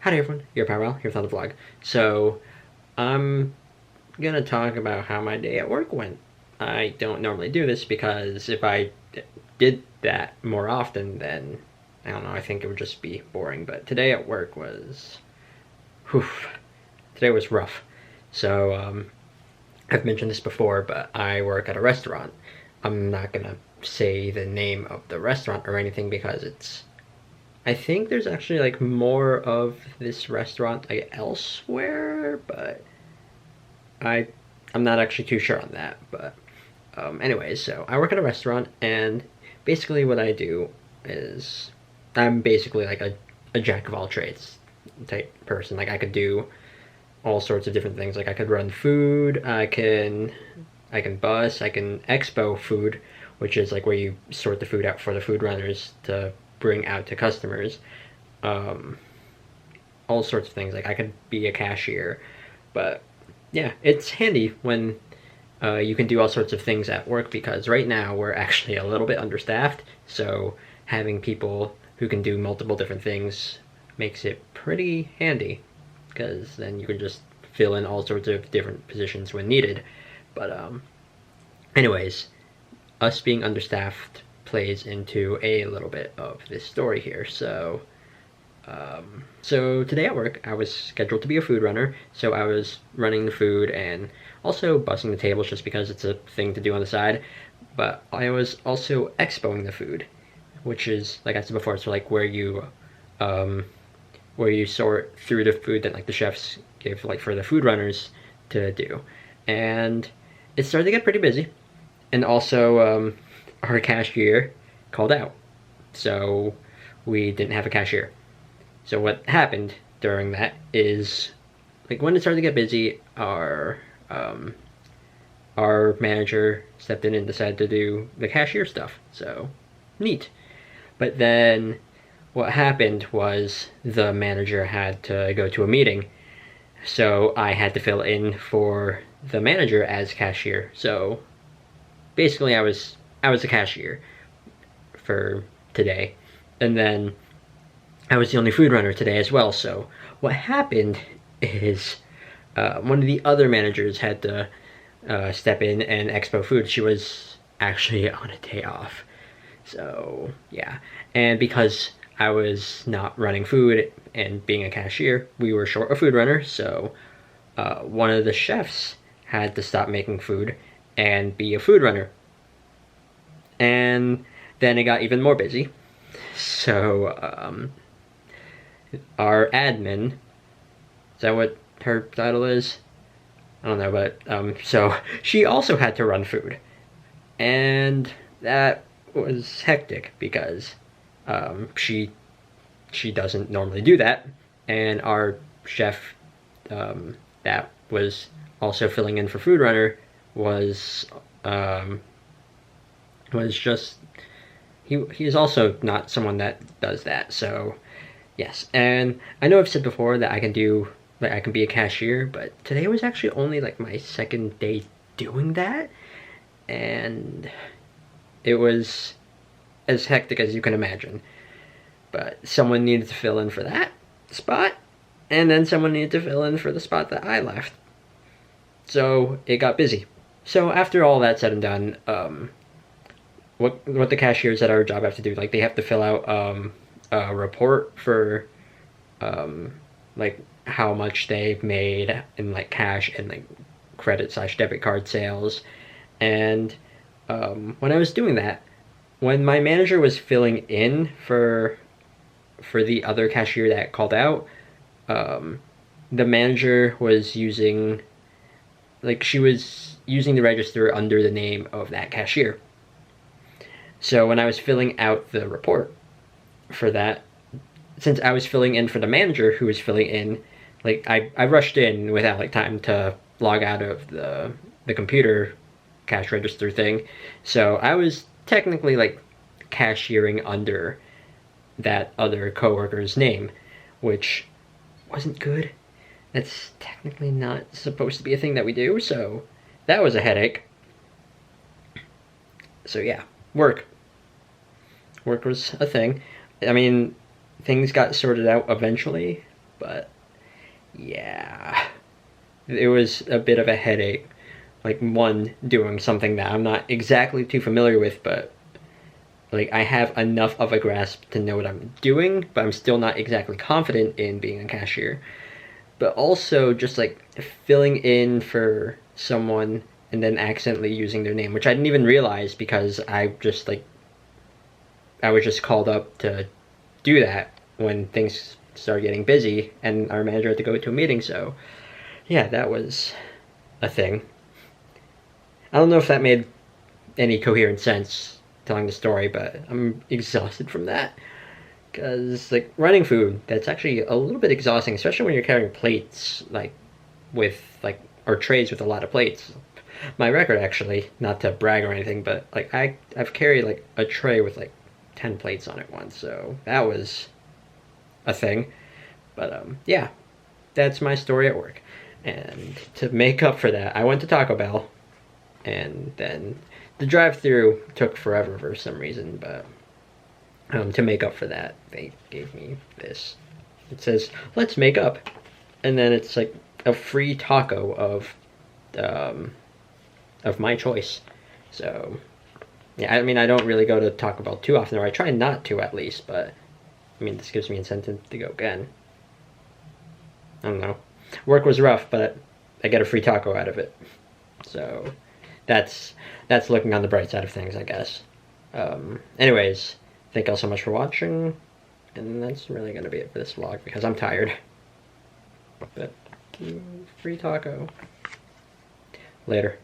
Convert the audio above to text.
Howdy everyone, your Powell here with another vlog. So, I'm gonna talk about how my day at work went. I don't normally do this because if I did that more often, then, I don't know, I think it would just be boring. But today at work was, whew, today was rough. So, I've mentioned this before, but I work at a restaurant. I'm not gonna say the name of the restaurant or anything because I think there's actually like more of this restaurant like elsewhere, but I I'm not actually too sure on that. But anyways, so I work at a restaurant, and basically what I do is I'm basically like a jack of all trades type person. Like I could do all sorts of different things. Like I could run food, I can bus, I can expo food, which is like where you sort the food out for the food runners to bring out to customers. Um, all sorts of things. Like I could be a cashier, but yeah, it's handy when you can do all sorts of things at work because right now we're actually a little bit understaffed. So having people who can do multiple different things makes it pretty handy because then you can just fill in all sorts of different positions when needed. But anyways, us being understaffed plays into a little bit of this story here. So today at work, I was scheduled to be a food runner, so I was running the food and also bussing the tables just because it's a thing to do on the side. But I was also expoing the food, which is like I said before, it's like um, where you sort through the food that like the chefs give like for the food runners to do, and it started to get pretty busy. And also, our cashier called out, so we didn't have a cashier. So what happened during that is, like when it started to get busy, our manager stepped in and decided to do the cashier stuff. So neat. But then what happened was the manager had to go to a meeting, so I had to fill in for the manager as cashier. So basically, I was a cashier for today, and then I was the only food runner today as well. So what happened is one of the other managers had to step in and expo food. She was actually on a day off. So yeah, and because I was not running food and being a cashier, we were short a food runner. So one of the chefs had to stop making food and be a food runner. And then it got even more busy. So our admin, is that what her title is? I don't know, but so she also had to run food, and that was hectic because she doesn't normally do that, and our chef that was also filling in for food runner was um, was just he's also not someone that does that. So yes, and I know I've said before that I can be a cashier, but today was actually only like my second day doing that, and it was as hectic as you can imagine. But someone needed to fill in for that spot, and then someone needed to fill in for the spot that I left. So it got busy. So after all that said and done, what the cashiers at our job have to do, like they have to fill out a report for like how much they've made in like cash and like credit slash debit card sales. And when I was doing that, when my manager was filling in for the other cashier that called out, the manager was using, like she was using the register under the name of that cashier. So when I was filling out the report for that, since I was filling in for the manager who was filling in, like I rushed in without like time to log out of the computer cash register thing. So I was technically like cashiering under that other coworker's name, which wasn't good. That's technically not supposed to be a thing that we do, so that was a headache. So yeah, work. Work was a thing. I mean, things got sorted out eventually, but yeah, it was a bit of a headache. Like, one, doing something that I'm not exactly too familiar with, but like I have enough of a grasp to know what I'm doing, but I'm still not exactly confident in being a cashier. But also just like filling in for someone and then accidentally using their name, which I didn't even realize because I was just called up to do that when things started getting busy and our manager had to go to a meeting. So yeah, that was a thing. I don't know if that made any coherent sense telling the story, but I'm exhausted from that. Because, like, running food, that's actually a little bit exhausting, especially when you're carrying plates, like, with, like, or trays with a lot of plates. My record, actually, not to brag or anything, but, like, I've carried, like, a tray with, like, 10 plates on it once, so that was a thing. But, yeah, that's my story at work. And to make up for that, I went to Taco Bell, and then the drive-through took forever for some reason, but to make up for that, they gave me this. It says, "Let's make up," and then it's like a free taco of my choice. So yeah, I mean, I don't really go to Taco Bell too often, or I try not to at least. But I mean, this gives me incentive to go again. I don't know. Work was rough, but I get a free taco out of it. So that's looking on the bright side of things, I guess. Anyways, thank y'all so much for watching, and that's really gonna be it for this vlog because I'm tired. But free taco. Later.